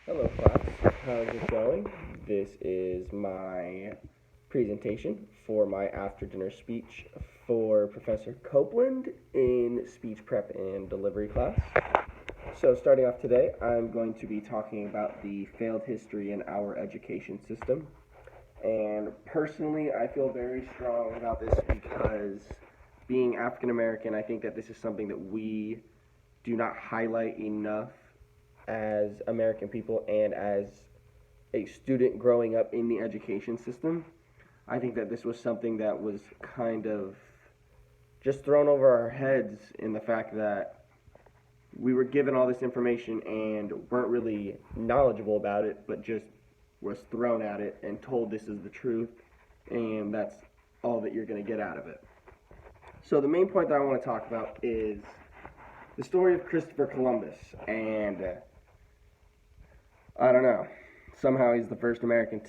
Hello, class. How's it going? This is my presentation for my after dinner speech for Professor Copeland in speech prep and delivery class. So, starting off today, I'm going to be talking about the failed history in our education system. And personally, I feel very strong about this because being African American, I think that this is something that we do not highlight enough as American people and as a student growing up in the education system. I think that this was something that was kind of just thrown over our heads in the fact that we were given all this information and weren't really knowledgeable about it, but just was thrown at it and told this is the truth and that's all that you're going to get out of it. So the main point that I want to talk about is the story of Christopher Columbus, and I don't know. Somehow he's the first person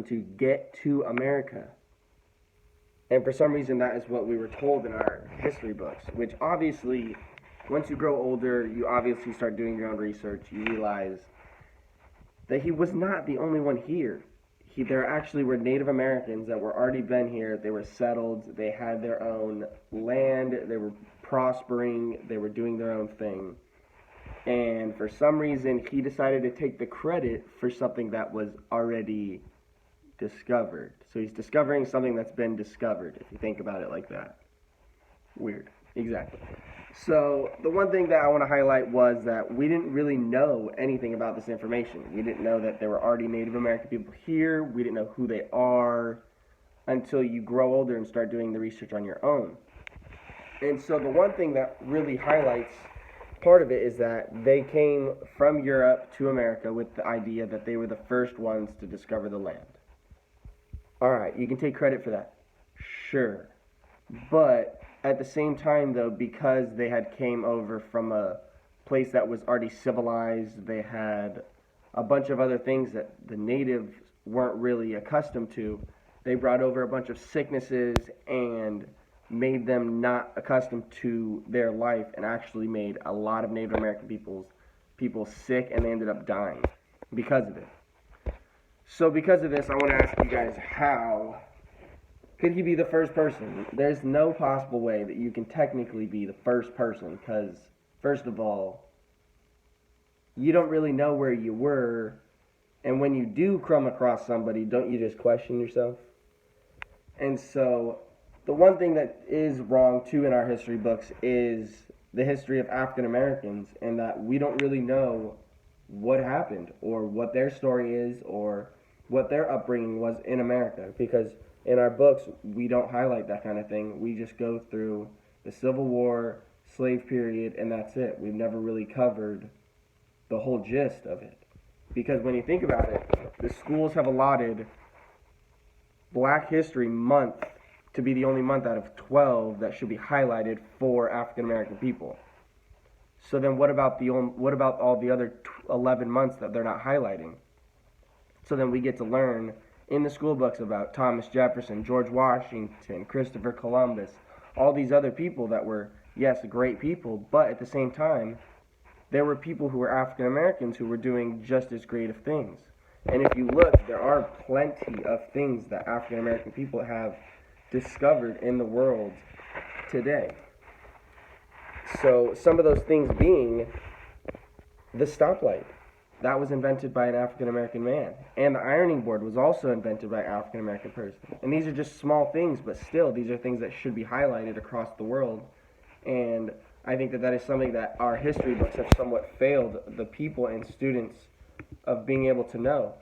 to get to America. And for some reason that is what we were told in our history books, which obviously, once you grow older, you obviously start doing your own research. You realize that he was not the only one here. There actually were Native Americans that were already been here. They were settled. They had their own land. They were prospering. They were doing their own thing. And for some reason, he decided to take the credit for something that was already discovered. So he's discovering something that's been discovered, if you think about it like that. Weird. Exactly. So the one thing that I want to highlight was that we didn't really know anything about this information. We didn't know that there were already Native American people here. We didn't know who they are until you grow older and start doing the research on your own. And so the one thing that really highlights part of it is that they came from Europe to America with the idea that they were the first ones to discover the land. All right, you can take credit for that. Sure. But at the same time, though, because they had came over from a place that was already civilized, they had a bunch of other things that the natives weren't really accustomed to. They brought over a bunch of sicknesses and made them not accustomed to their life, and actually made a lot of Native American people sick, and they ended up dying because of it. So because of this, I want to ask you guys, how could he be the first person? There's no possible way that you can technically be the first person, because first of all, you don't really know where you were, and when you do come across somebody, don't you just question yourself? And so the one thing that is wrong too in our history books is the history of African Americans, and that we don't really know what happened or what their story is or what their upbringing was in America, because in our books we don't highlight that kind of thing. We just go through the Civil War, slave period, and that's it. We've never really covered the whole gist of it, because when you think about it, the schools have allotted Black History Month to be the only month out of 12 that should be highlighted for African American people. So then what about all the other 11 months that they're not highlighting? So then we get to learn in the school books about Thomas Jefferson, George Washington, Christopher Columbus, all these other people that were, yes, great people, but at the same time, there were people who were African Americans who were doing just as great of things. And if you look, there are plenty of things that African American people have discovered in the world today. So some of those things being the stoplight. That was invented by an African American man. And the ironing board was also invented by an African American person. And these are just small things, but still, these are things that should be highlighted across the world. And I think that is something that our history books have somewhat failed the people and students of being able to know.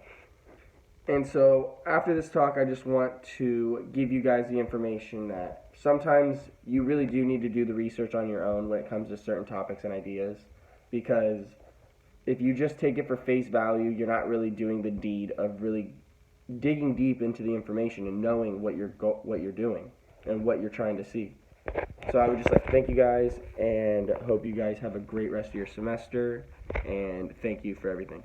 And so after this talk, I just want to give you guys the information that sometimes you really do need to do the research on your own when it comes to certain topics and ideas, because if you just take it for face value, you're not really doing the deed of really digging deep into the information and knowing what you're doing and what you're trying to see. So I would just like to thank you guys, and hope you guys have a great rest of your semester, and thank you for everything.